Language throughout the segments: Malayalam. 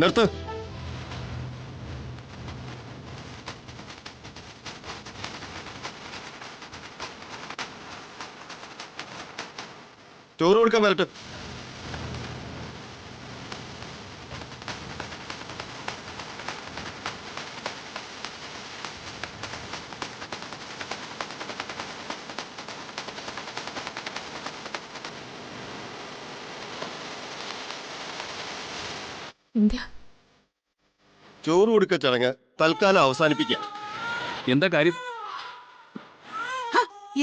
നിർത്ത്. ചോറ് കൊടുക്കാൻ വരട്ടെ. ചോറ് കൊടുക്ക ചടങ്ങ് തൽക്കാലം അവസാനിപ്പിക്കാം. എന്താ കാര്യം?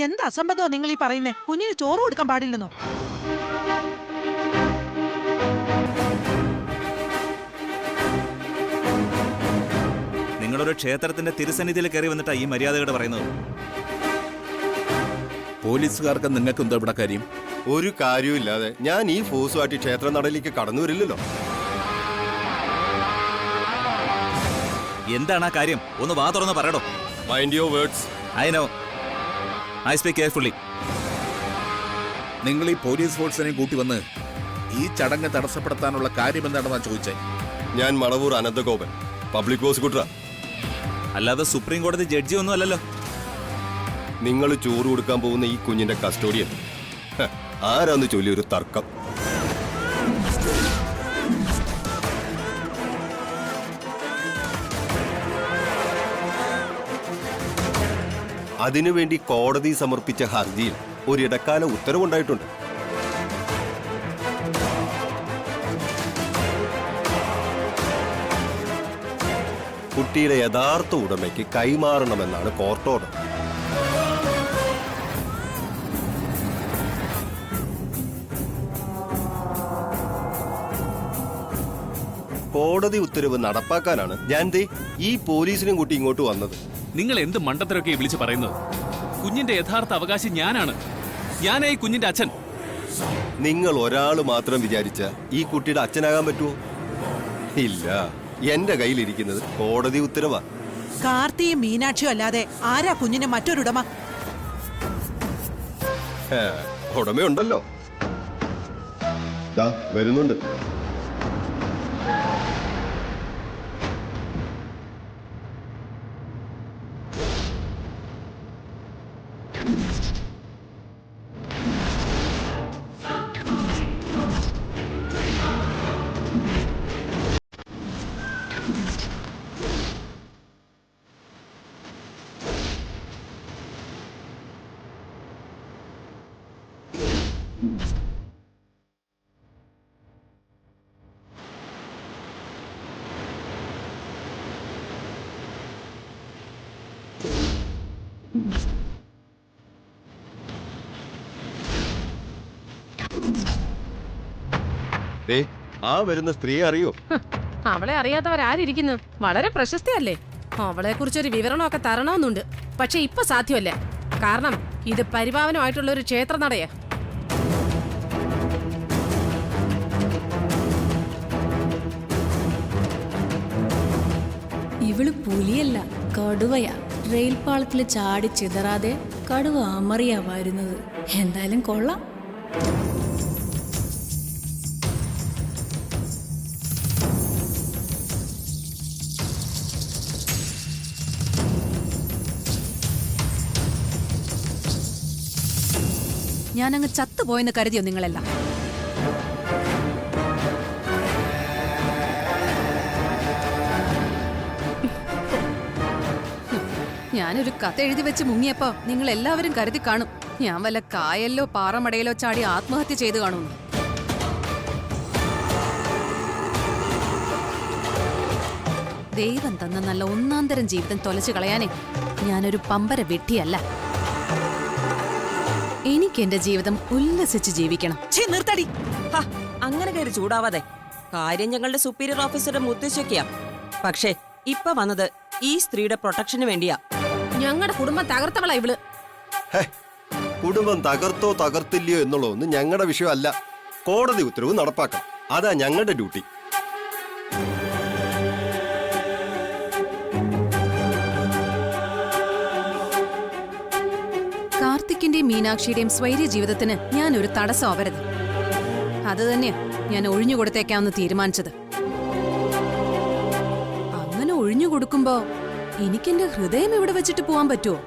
എന്ത് അസംബന്ധോ നിങ്ങൾ ഈ പറയുന്നേ? കുഞ്ഞിന് ചോറ് കൊടുക്കാൻ പാടില്ലെന്നോ? നിങ്ങളൊരു ക്ഷേത്രത്തിന്റെ തിരുസന്നിധിയിൽ കയറി വന്നിട്ടാ ഈ മര്യാദയോടെ പറയുന്നത്. പോലീസുകാർക്ക് നിങ്ങൾക്ക് എന്താ ഇവിടെ കാര്യം? ഒരു കാര്യമില്ലാതെ ഞാൻ ഈ ഫോഴ്സുമായിട്ട് ക്ഷേത്ര നടയിലേക്ക് കടന്നു വരില്ലല്ലോ. എന്താണ് ആ കാര്യം? ഒന്ന് വാ തുറന്ന് പറയടോ. Mind your words. I know. I speak carefully. നിങ്ങൾ ഈ പോലീസ് ഫോഴ്സിനെയും കൂട്ടി വന്ന് ഈ ചടങ്ങ് തടസ്സപ്പെടുത്താനുള്ള കാര്യം എന്താണെന്നാ ചോദിച്ചേ? ഞാൻ മണവൂർ അനന്തഗോപൻ, പബ്ലിക് പ്രോസിക്യൂട്ടറാ. അല്ലാതെ സുപ്രീം കോടതി ജഡ്ജി ഒന്നും അല്ലല്ലോ. നിങ്ങൾ ചോറ് കൊടുക്കാൻ പോകുന്ന ഈ കുഞ്ഞിന്റെ കസ്റ്റോഡിയൻ ആരാന്ന് ചൊല്ലി ഒരു തർക്കം. അതിനുവേണ്ടി കോടതി സമർപ്പിച്ച ഹർജിയിൽ ഒരു ഇടക്കാല ഉത്തരവുണ്ടായിട്ടുണ്ട്. കുട്ടിയുടെ യഥാർത്ഥ ഉടമയ്ക്ക് കൈമാറണമെന്നാണ് കോർട്ട് ഓർഡർ. കോടതി ഉത്തരവ് നടപ്പാക്കാനാണ് ഞാൻ ഈ പോലീസിനും കൂട്ടി ഇങ്ങോട്ട് വന്നത്. നിങ്ങൾ എന്ത് മണ്ടത്തരൊക്കെ വിളിച്ച് പറയുന്നത്? കുഞ്ഞിന്റെ യഥാർത്ഥ അവകാശി ഞാനാണ്. ഞാനായി കുഞ്ഞിന്റെ അച്ഛൻ. നിങ്ങൾ ഒരാൾ മാത്രം വിചാരിച്ച ഈ കുട്ടിയുടെ അച്ഛനാകാൻ പറ്റുമോ? ഇല്ല. എന്റെ കയ്യിലിരിക്കുന്നത് കോടതി ഉത്തരവാ. കാർത്തിയും മീനാക്ഷിയും അല്ലാതെ ആരാ കുഞ്ഞിന് മറ്റൊരുടമ? ഉടമയുണ്ടല്ലോ, വരുന്നുണ്ട്. ആ വരുന്ന സ്ത്രീയെ അറിയോ? അവളെ അറിയാത്തവരാരിക്കുന്നു? വളരെ പ്രശസ്തിയല്ലേ. അവളെ കുറിച്ചൊരു വിവരണമൊക്കെ തരണമെന്നുണ്ട്. പക്ഷെ ഇപ്പൊ സാധ്യമല്ല. കാരണം ഇത് പരിപാവനമായിട്ടുള്ള ഒരു ക്ഷേത്രനടയാ. ഇവള് പുലിയല്ല, കടുവയാ. റെയിൽ പാളത്തില് ചാടി ചിതറാതെ കടുവ അമറിയാ വരുന്നത്. എന്തായാലും കൊള്ളാം. ഞാനങ്ങ് ചത്തുപോയെന്ന് കരുതിയോ നിങ്ങളെല്ലാം? ഞാനൊരു കഥ എഴുതി വെച്ച് മുങ്ങിയപ്പോ നിങ്ങൾ എല്ലാവരും കരുതി കാണും ഞാൻ വല്ല കായലിലോ പാറമടയിലോ ചാടി ആത്മഹത്യ ചെയ്തു കാണുന്നു. ദൈവം തന്ന നല്ല ഒന്നാന്തരം ജീവിതം തൊലച്ചു കളയാനേ ഞാനൊരു പമ്പര വെട്ടിയല്ല. എനിക്ക് എന്റെ ജീവിതം ഉല്ലസിച്ച് ജീവിക്കണം. നിർത്തടി. അങ്ങനെ കയറി ചൂടാവാതെ. കാര്യം ഞങ്ങളുടെ സുപ്പീരിയർ ഓഫീസറുടെ മുത്തശ്ശിയൊക്കെയാ. പക്ഷേ ഇപ്പൊ വന്നത് ഈ സ്ത്രീയുടെ പ്രൊട്ടക്ഷന് വേണ്ടിയാ. ഞങ്ങളുടെ കുടുംബം തകർത്തവളാ ഇവള്. കുടുംബം തകർത്തോ തകർത്തില്ലയോ എന്നുള്ളതൊന്നും ഞങ്ങളുടെ വിഷയമല്ല. കോടതി ഉത്തരവ് നടപ്പാക്കണം. അതാ ഞങ്ങളുടെ ഡ്യൂട്ടി. കാർത്തിക്കിന്റെയും മീനാക്ഷിയുടെയും സ്വൈര്യ ജീവിതത്തിന് ഞാൻ ഒരു തടസ്സം ആവരുത്. അത് തന്നെയാ ഞാൻ ഒഴിഞ്ഞുകൊടുത്തേക്കാമെന്ന് തീരുമാനിച്ചത്. ഒഴിഞ്ഞു കൊടുക്കുമ്പോ എനിക്കെന്റെ ഹൃദയം ഇവിടെ വെച്ചിട്ട് പോവാൻ പറ്റുമോ?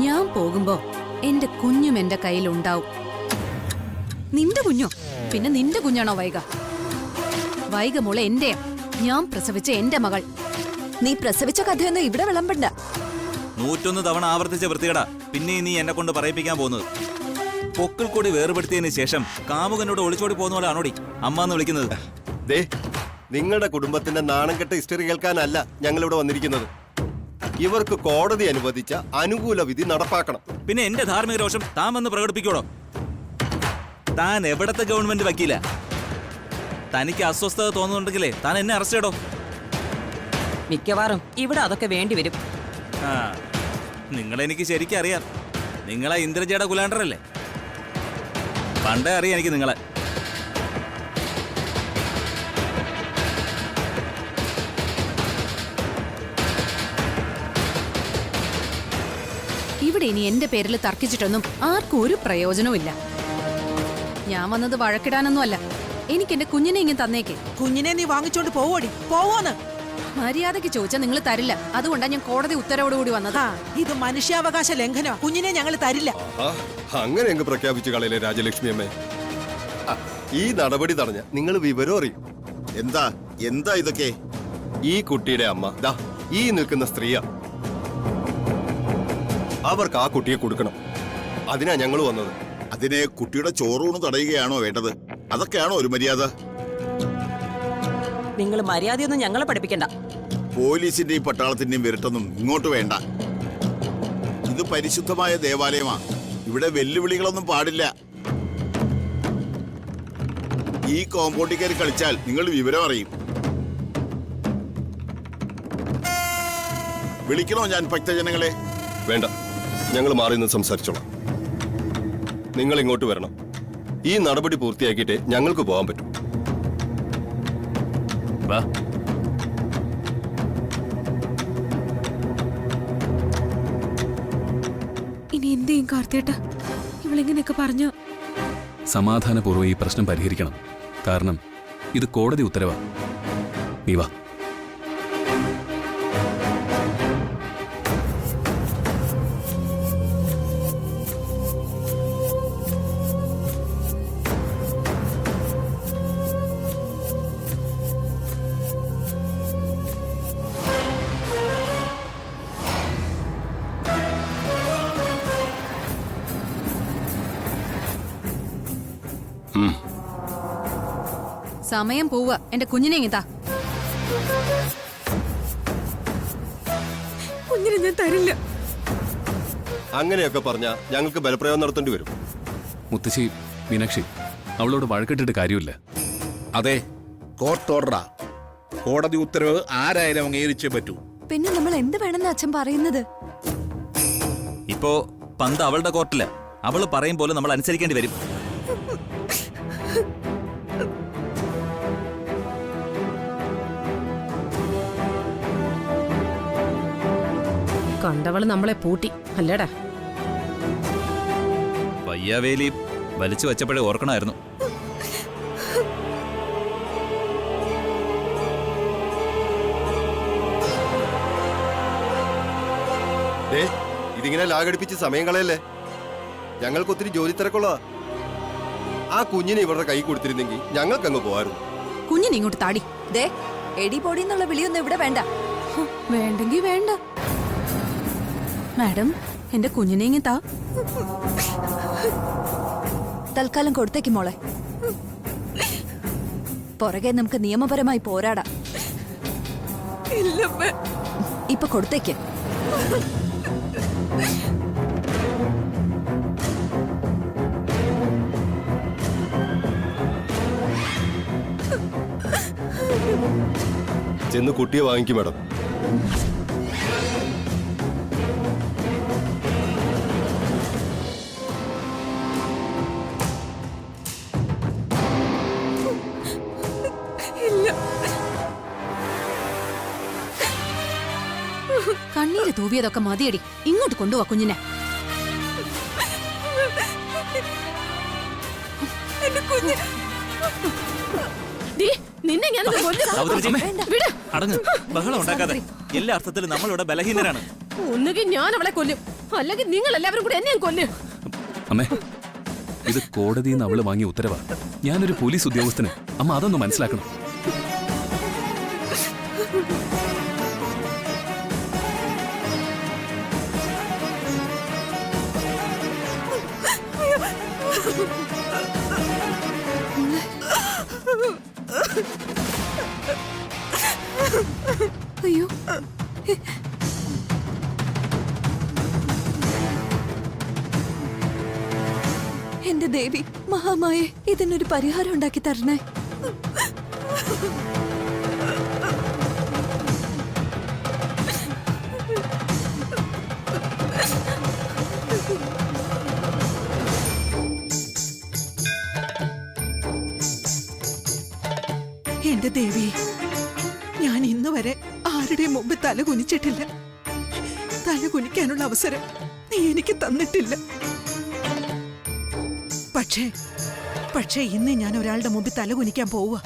ഞാൻ പോകുമ്പോ എന്റെ കുഞ്ഞും എന്റെ കയ്യിലുണ്ടാവും. നിന്റെ കുഞ്ഞോ? പിന്നെ നിന്റെ കുഞ്ഞാണോ വൈഗ? വൈഗ മോളെ എന്റെയാ. ഞാൻ പ്രസവിച്ച എന്റെ മകൾ. നീ പ്രസവിച്ച കഥയൊന്നും ഇവിടെ വിളമ്പണ്ട. 101 തവണ ആവർത്തിച്ച വൃത്തികേടാ പിന്നെ നീ എന്നെ കൊണ്ട് പറയിപ്പിക്കാൻ പോകുന്നത്. പൊക്കിൾ കൂടി വേർപെടുത്തിയതിന് ശേഷം കാമുകനോട് ഒളിച്ചോടി പോകുന്ന പോലെ ആണോടി അമ്മ എന്ന് വിളിക്കുന്നത്? ദേ, നിങ്ങളുടെ കുടുംബത്തിന്റെ നാണംകെട്ട ഹിസ്റ്ററി കേൾക്കാനല്ല ഞങ്ങളിവിടെ വന്നിരിക്കുന്നത്. ഇവർക്ക് കോടതി അനുവദിച്ച അനുകൂല വിധി നടപ്പാക്കണം. പിന്നെ എന്റെ ധാർമ്മിക രോഷം താൻ വന്ന് പ്രകടിപ്പിക്കോടോ? താൻ എവിടത്തെ ഗവൺമെന്റ് വക്കീല? തനിക്ക് അസ്വസ്ഥത തോന്നുന്നുണ്ടെങ്കിലേ താൻ എന്നെ അറസ്റ്റ് ചെയ്യടോ. മിക്കവാറും ഇവിടെ അതൊക്കെ വേണ്ടി വരും. ആ, നിങ്ങളെനിക്ക് ശരിക്കും അറിയാം. നിങ്ങളെ ഇന്ദ്രജയുടെ കുലാണ്ടറല്ലേ? പണ്ടേ അറിയാം എനിക്ക് നിങ്ങളെ. ഇവിടെ ഇനി എന്റെ പേരിൽ തർക്കിച്ചിട്ടൊന്നും ആർക്കും ഒരു പ്രയോജനവും. ഞാൻ വന്നത് വഴക്കിടാനൊന്നും അല്ല. എനിക്ക് എന്റെ കുഞ്ഞിനെ ഇങ്ങനെ തന്നേക്ക്. കുഞ്ഞിനെ നീ വാങ്ങിച്ചോണ്ട് പോവോടി, പോവോന്ന്. മര്യാദയ്ക്ക് ചോദിച്ചാൽ നിങ്ങൾ തരില്ല. അതുകൊണ്ടാ ഞാൻ കോടതി ഉത്തരവോടുകൂടി വന്നത്. ആ, ഇത് മനുഷ്യാവകാശ ലംഘനമാ. കുഞ്ഞിനെ ഞങ്ങൾ തരില്ല. അങ്ങനെ അങ്ങ് പ്രഖ്യാപിച്ചു കളയില്ലേ രാജലക്ഷ്മി അമ്മേ. ഈ നടപടി തടഞ്ഞ നിങ്ങൾ വിവരം അറിയും. എന്താ എന്താ ഇതൊക്കെ? ഈ കുട്ടിയുടെ അമ്മ ദാ ഈ നിൽക്കുന്ന സ്ത്രീയാ. അവർക്ക് ആ കുട്ടിയെ കൊടുക്കണം. അതിനാ ഞങ്ങൾ വന്നത്. അതിനെ കുട്ടിയുടെ ചോറൂണ് തടയുകയാണോ വേണ്ടത്? അതൊക്കെയാണോ ഒരു മര്യാദ? നിങ്ങൾ മര്യാദയൊന്നും ഞങ്ങളെ പഠിപ്പിക്കണ്ട. പോലീസിന്റെയും പട്ടാളത്തിന്റെയും വിരട്ടൊന്നും ഇങ്ങോട്ട് വേണ്ട. ഇത് പരിശുദ്ധമായ ദേവാലയമാ. ഇവിടെ വെല്ലുവിളികളൊന്നും പാടില്ല. ഈ കോമ്പൗണ്ടിൽ കയറി കളിച്ചാൽ നിങ്ങൾ വിവരം അറിയും. വിളിക്കണോ ഞാൻ ഭക്തജനങ്ങളെ? വേണ്ട, ഞങ്ങൾ മാറി നിന്ന് സംസാരിച്ചോളാം. നിങ്ങൾ ഇങ്ങോട്ട് വരണം. ഈ നടപടി പൂർത്തിയാക്കിയിട്ടേ ഞങ്ങൾക്ക് പോകാൻ പറ്റും. വാ. ഇനി എന്തെയും കാർത്തേട്ട, ഇവളെങ്ങനെയൊക്കെ പറഞ്ഞു? സമാധാനപൂർവ്വം ഈ പ്രശ്നം പരിഹരിക്കണം. കാരണം ഇത് കോടതി ഉത്തരവാ. നീ വാ. സമയം പോവുക. എന്റെ കുഞ്ഞിനെ ഇങ്ങത്താ. കുഞ്ഞിനെ ഞാൻ തരില്ല. അങ്ങനെയൊക്കെ പറഞ്ഞാൽ ഞങ്ങൾക്ക് ബലപ്രയോഗം നടത്തേണ്ടി വരും. മുത്തശ്ശി മീനാക്ഷി, അവളോട് വഴക്കിട്ടിട്ട് കാര്യമില്ല. അതെ, കോർട്ട് ഓർഡറാ. കോടതി ഉത്തരവ് ആരായാലും അംഗീകരിച്ചേ പറ്റൂ. പിന്നെ നമ്മൾ എന്ത് വേണമെന്ന് അച്ഛൻ പറയുന്നത്? ഇപ്പോ പന്ത് അവളുടെ കോർട്ടില്ല. അവള് പറയും പോലെ നമ്മൾ അനുസരിക്കേണ്ടി വരും. കണ്ടവള് നമ്മളെ പൂട്ടി അല്ലേടാ. വയ്യാവേലി വലിച്ചു വെച്ചപ്പോഴേ ഓർക്കണമായിരുന്നു. ഇതിങ്ങനെ ലാഗടിപ്പിച്ച് സമയം കളയല്ലേ. ഞങ്ങൾക്ക് ഒത്തിരി ജോലി തിരക്കുള്ളതാ. ആ കുഞ്ഞിനെ ഇവരുടെ കൈ കൊടുത്തിരുന്നെങ്കിൽ ഞങ്ങൾക്കങ്ങ് പോവായിരുന്നു. കുഞ്ഞിനെ ഇങ്ങോട്ട് താടി. ദേ, എടി പൊടി എന്നുള്ള വിളിയൊന്നും ഇവിടെ വേണ്ട. വേണ്ടെങ്കി വേണ്ട. മാഡം, എന്റെ കുഞ്ഞിനെ ഇങ്ങത്താ. തൽക്കാലം കൊടുത്തേക്ക് മോളെ. പുറകെ നമുക്ക് നിയമപരമായി പോരാടാം. ഇപ്പൊ കൊടുത്തേക്ക്. ചെന്ന് കുട്ടിയെ വാങ്ങിക്കും മാഡം. കണ്ണീര് തൂവിയതൊക്കെ മതിയടി. ഇങ്ങോട്ട് കൊണ്ടുപോവാ കുഞ്ഞിനെ. ദേ, നിന്നെ ഞാനൊന്ന് കൊല്ലും. സൗദർജി, വിട്. അടങ്ങ്, ബഹളം ഉണ്ടാക്കാതെ. എല്ലാ അർത്ഥത്തിലും നമ്മളിവിടെ ബലഹീനരാണ്. ഒന്നുകിൽ ഞാൻ അവളെ കൊല്ലും, അല്ലെങ്കിൽ നിങ്ങൾ എല്ലാവരും കൂടെ എന്നെയും കൊല്ലും. അമ്മേ, ഇത് കോടതിയിൽ നിന്ന് അവള് വാങ്ങിയ ഉത്തരവാ. ഞാനൊരു പോലീസ് ഉദ്യോഗസ്ഥന്. അമ്മ അതൊന്ന് മനസ്സിലാക്കണം. അയ്യോ, എന്റെ ദേവി മഹാമായെ, ഇതിനൊരു പരിഹാരം ഉണ്ടാക്കി തരണേ. എന്റെ ദേവി, ഞാൻ ഇന്ന് വരെ ആരുടെയും മുമ്പ് തല കുനിച്ചിട്ടില്ല. തല കുനിക്കാനുള്ള അവസരം നീ എനിക്ക് തന്നിട്ടില്ല. പക്ഷേ ഇന്ന് ഞാൻ ഒരാളുടെ മുമ്പിൽ തല കുനിക്കാൻ പോവുക.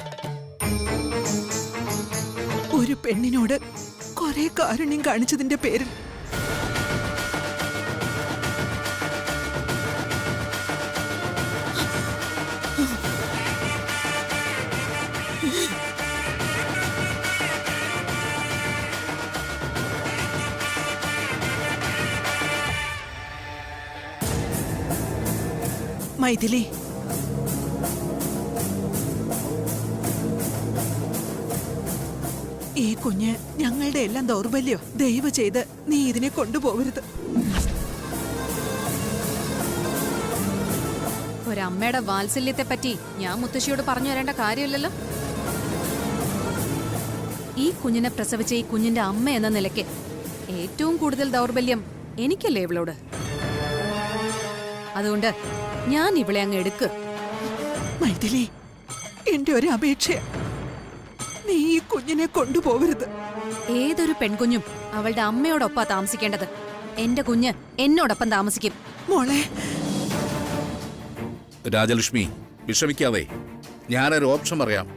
ഒരു പെണ്ണിനോട് കുറെ കാരുണ്യം കാണിച്ചതിന്റെ പേരിൽ. മൈഥിലി, ഈ കുഞ്ഞ് ഞങ്ങളുടെ എല്ലാം ദൗർബല്യോ. ദയവ് ചെയ്ത് നീ ഇതിനെ കൊണ്ടുപോകരുത്. ഒരമ്മയുടെ വാത്സല്യത്തെ പറ്റി ഞാൻ മുത്തശ്ശിയോട് പറഞ്ഞു തരേണ്ട കാര്യമില്ലല്ലോ. ഈ കുഞ്ഞിനെ പ്രസവിച്ച ഈ കുഞ്ഞിന്റെ അമ്മ എന്ന നിലയ്ക്ക് ഏറ്റവും കൂടുതൽ ദൗർബല്യം എനിക്കല്ലേ ഇവളോട്. അതുകൊണ്ട് ഞാൻ ഇവളെ അങ്ങ് എടുക്ക്. മൈഥിലി, എന്റെ ഒരു അപേക്ഷ, നീ ഈ കുഞ്ഞിനെ കൊണ്ടുപോകരുത്. ഏതൊരു പെൺകുഞ്ഞും അവളുടെ അമ്മയോടൊപ്പാ താമസിക്കേണ്ടത്. എന്റെ കുഞ്ഞ് എന്നോടൊപ്പം താമസിക്കും. മോളെ, രാജലക്ഷ്മി, വിഷമിക്കാതെ. ഞാനൊരു ഓപ്ഷൻ അറിയാം.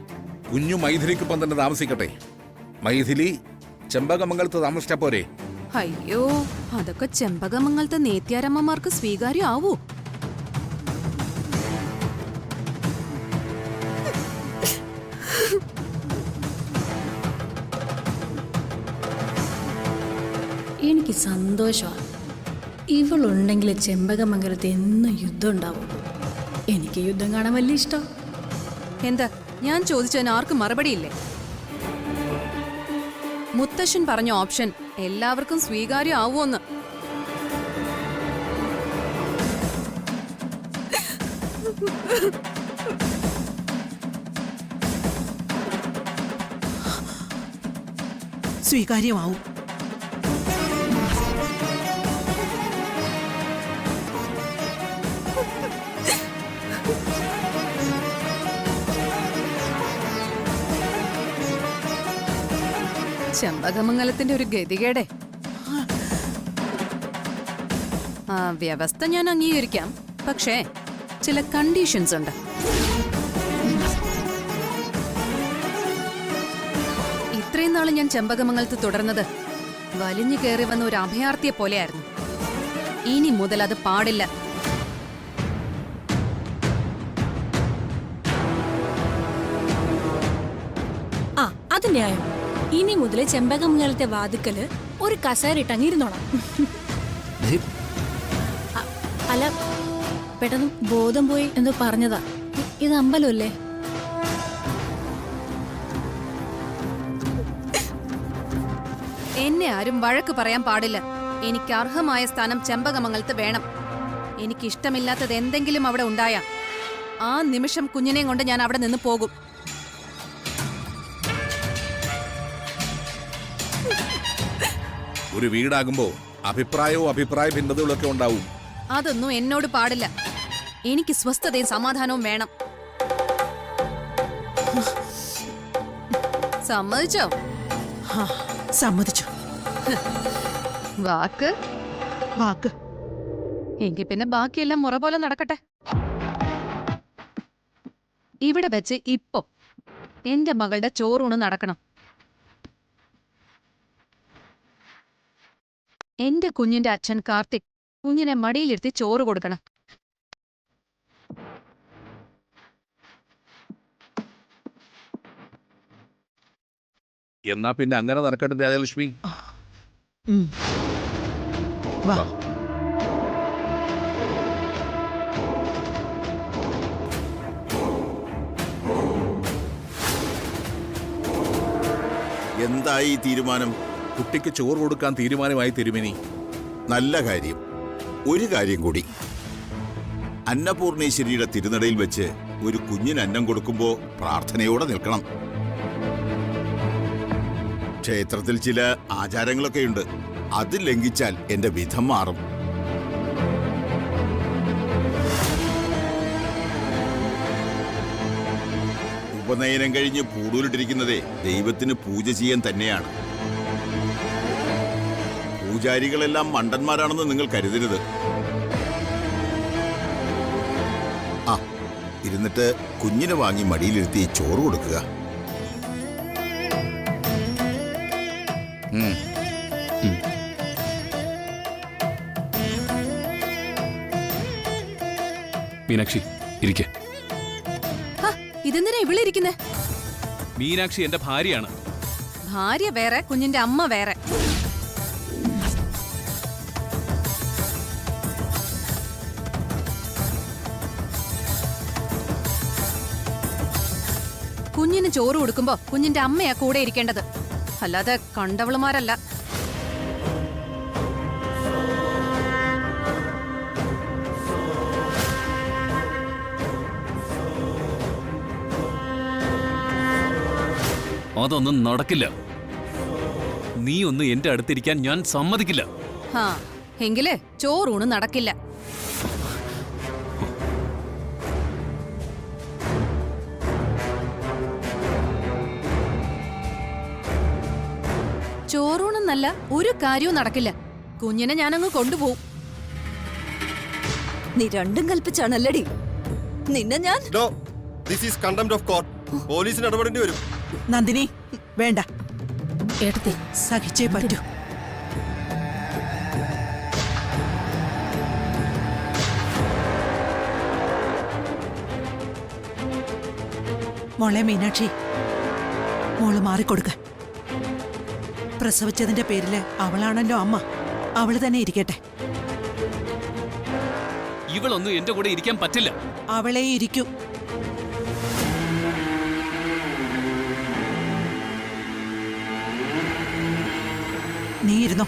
കുഞ്ഞു മൈഥിലിക്കൊപ്പം തന്നെ താമസിക്കട്ടെ. മൈഥിലി ചെമ്പകമംഗലത്ത് താമസിച്ചാ പോരെ? അയ്യോ, അതൊക്കെ ചെമ്പകമംഗലത്തെ നേത്യാരമ്മമാർക്ക് സ്വീകാര്യം ആവൂ? എനിക്ക് സന്തോഷമാണ്. ഇവളുണ്ടെങ്കിൽ ചെമ്പകമംഗലത്ത് എന്നും യുദ്ധം ഉണ്ടാവും. എനിക്ക് യുദ്ധം കാണാൻ വലിയ ഇഷ്ടം. എന്താ ഞാൻ ചോദിച്ചതിന് ആർക്കും മറുപടിയില്ലേ? മുത്തശ്ശൻ പറഞ്ഞ ഓപ്ഷൻ എല്ലാവർക്കും സ്വീകാര്യം ആവുമെന്ന്. സ്വീകാര്യമാവും. ചെമ്പകമംഗലത്തിന്റെ ഒരു ഗതികേടെ. ആ വ്യവസ്ഥ ഞാൻ അംഗീകരിക്കാം, പക്ഷേ ചില കണ്ടീഷൻസ് ഉണ്ട്. ഇത്രയും നാള് ഞാൻ ചെമ്പകമംഗലത്ത് തുടർന്നത് വലിഞ്ഞു കയറി വന്ന ഒരു അഭയാർത്ഥിയെ പോലെയായിരുന്നു. ഇനി മുതൽ അത് പാടില്ല. ആ, അത് ന്യായം. ഇനി മുതൽ ചെമ്പകമംഗലത്തെ വാതുക്കല് ഒരു കസേരട്ടങ്ങിരുന്നോണം. അല്ല, പെട്ടെന്ന് ബോധം പോയി എന്തോ പറഞ്ഞതാ. ഇത് അമ്പലമല്ലേ? എന്നെ ആരും വഴക്ക് പറയാൻ പാടില്ല. എനിക്ക് അർഹമായ സ്ഥാനം ചെമ്പകമംഗലത്ത് വേണം. എനിക്കിഷ്ടമില്ലാത്തത് എന്തെങ്കിലും അവിടെ ഉണ്ടായാ ആ നിമിഷം കുഞ്ഞിനെയും കൊണ്ട് ഞാൻ അവിടെ നിന്ന് പോകും. ഒരു വീടാകുമ്പോ അഭിപ്രായവും അഭിപ്രായ ഭിന്നതകളൊക്കെ ഉണ്ടാവും. അതൊന്നും എന്നോട് പാടില്ല. എനിക്ക് സ്വസ്ഥതയും സമാധാനവും വേണം. സമ്മതിച്ചോ? സമ്മതിച്ചു. വാക്ക് വാക്ക്. എങ്കിൽ പിന്നെ ബാക്കിയെല്ലാം മുറ പോലെ നടക്കട്ടെ. ഇവിടെ വെച്ച് ഇപ്പോ എന്റെ മകളുടെ ചോറൂണ് നടക്കണം. എന്റെ കുഞ്ഞിന്റെ അച്ഛൻ കാർത്തിക് കുഞ്ഞിനെ മടിയിലിരുത്തി ചോറ് കൊടുക്കണം. എന്നാ പിന്നെ അങ്ങനെ നടക്കട്ടെ രാജലക്ഷ്മി. വാ. എന്തായി തീരുമാനം? കുട്ടിക്ക് ചോറ് കൊടുക്കാൻ തീരുമാനമായി തിരുമേനി. നല്ല കാര്യം. ഒരു കാര്യം കൂടി, അന്നപൂർണേശ്വരിയുടെ തിരുനടയിൽ വെച്ച് ഒരു കുഞ്ഞിന് അന്നം കൊടുക്കുമ്പോൾ പ്രാർത്ഥനയോടെ നിൽക്കണം. ക്ഷേത്രത്തിൽ ചില ആചാരങ്ങളൊക്കെയുണ്ട്, അത് ലംഘിച്ചാൽ എന്റെ വിധം മാറും. ഉപനയനം കഴിഞ്ഞ് പൂടൂലിട്ടിരിക്കുന്നതേ ദൈവത്തിന് പൂജ ചെയ്യാൻ തന്നെയാണ്. പൂജാരികളെല്ലാം മണ്ടന്മാരാണെന്ന് നിങ്ങൾ കരുതരുത്. ആ, ഇരുന്നിട്ട് കുഞ്ഞിനെ വാങ്ങി മടിയിലിരുത്തി ചോറ് കൊടുക്കുക. മീനാക്ഷി ഇരിക്കെ. ഇതെന്തിനാ ഇവിടെ ഇരിക്കുന്നേ? മീനാക്ഷി എന്റെ ഭാര്യയാണ്. ഭാര്യ വേറെ, കുഞ്ഞിന്റെ അമ്മ വേറെ. കുഞ്ഞിന് ചോറ് കൊടുക്കുമ്പോ കുഞ്ഞിന്റെ അമ്മയാ കൂടെ ഇരിക്കേണ്ടത്, അല്ലാതെ കണ്ടവളുമാരല്ല. അതൊന്നും നടക്കില്ല. നീ ഒന്ന് എന്റെ അടുത്തിരിക്കാൻ ഞാൻ സമ്മതിക്കില്ല. ഹാ, എങ്കില് ചോറൂണ് നടക്കില്ല. ചോറൂണെന്നല്ല, ഒരു കാര്യവും നടക്കില്ല. കുഞ്ഞിനെ ഞാനങ്ങ് കൊണ്ടുപോകും. നീ രണ്ടും കൽപ്പിച്ചാണല്ലടി നിന്നെ ഞാൻ. This is contempt of court. പോലീസിന് ഇടപെടേണ്ടി വരും. നന്ദിനി വേണ്ട, എടുത്തേ. സഹിച്ചേ പറ്റൂ. മോളെ മീനാക്ഷി, മോള് മാറിക്കൊടുക്ക. പ്രസവിച്ചതിന്റെ പേരില് അവളാണല്ലോ അമ്മ, അവള് തന്നെ ഇരിക്കട്ടെ. ഇവളൊന്നും എന്റെ കൂടെ ഇരിക്കാൻ പറ്റില്ല. അവളെ ഇരിക്കൂ. നീ ഇരുന്നോ.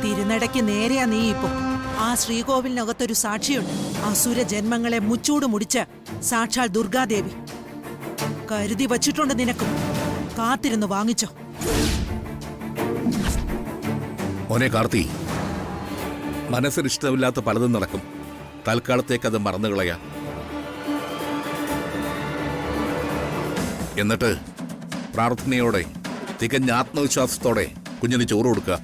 തിരുനടയ്ക്ക് നേരെയാ നീ ഇപ്പോ. ആ ശ്രീകോവിലിനകത്തൊരു സാക്ഷിയുണ്ട്. അസുര ജന്മങ്ങളെ മുച്ചൂട് മുടിച്ച സാക്ഷാൽ ദുർഗാദേവി. കരുതി വച്ചിട്ടുണ്ട് നിനക്കും. കാത്തിരുന്ന് വാങ്ങിച്ചോ. മോനെ കാർത്തി, മനസ്സിന് ഇഷ്ടമില്ലാത്ത പലതും നടക്കും. തൽക്കാലത്തേക്ക് അത് മറന്നുകളയാ. എന്നിട്ട് പ്രാർത്ഥനയോടെ തികഞ്ഞ ആത്മവിശ്വാസത്തോടെ കുഞ്ഞിന് ചോറ് കൊടുക്കുക.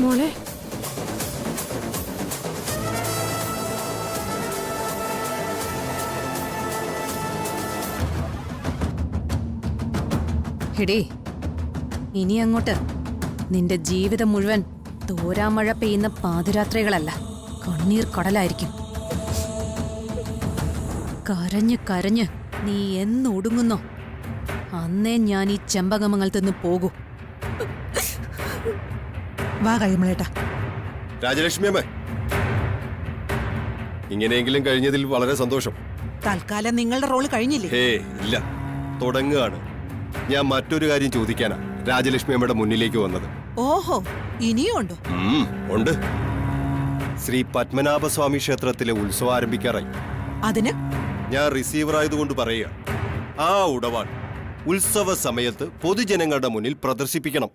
മോളെ, എടേ, ഇനി അങ്ങോട്ട് നിന്റെ ജീവിതം മുഴുവൻ തോരാമഴ പെയ്യുന്ന പാതിരാത്രികളല്ല, കണ്ണീർ കടലായിരിക്കും. കരഞ്ഞ് കരഞ്ഞ് നീ എന്നൊടുങ്ങുന്നോ അന്നേ ഞാൻ ഈ ചെമ്പകമംഗലത്ത് നിന്ന് പോകൂ. വാ കഴിയുമ്പളേട്ടാ. രാജലക്ഷ്മി അമ്മ, ഇങ്ങനെയെങ്കിലും കഴിഞ്ഞതിൽ വളരെ സന്തോഷം. തൽക്കാലം നിങ്ങളുടെ റോള് കഴിഞ്ഞില്ലേ? ഹേ ഇല്ല, തുടങ്ങുകയാണ്. ഞാൻ മറ്റൊരു കാര്യം ചോദിക്കാനാ രാജലക്ഷ്മി അമ്മയുടെ മുന്നിലേക്ക് വന്നത്. ഓഹോ, ഇനിയും ഉണ്ടോ? ഉണ്ട്. ശ്രീ പത്മനാഭസ്വാമി ക്ഷേത്രത്തിലെ ഉത്സവം ആരംഭിക്കാറായി. അതിന് ഞാൻ റിസീവർ ആയതുകൊണ്ട് പറയുക, ആ ഉടവാൾ ഉത്സവ സമയത്ത് പൊതുജനങ്ങളുടെ മുന്നിൽ പ്രദർശിപ്പിക്കണം.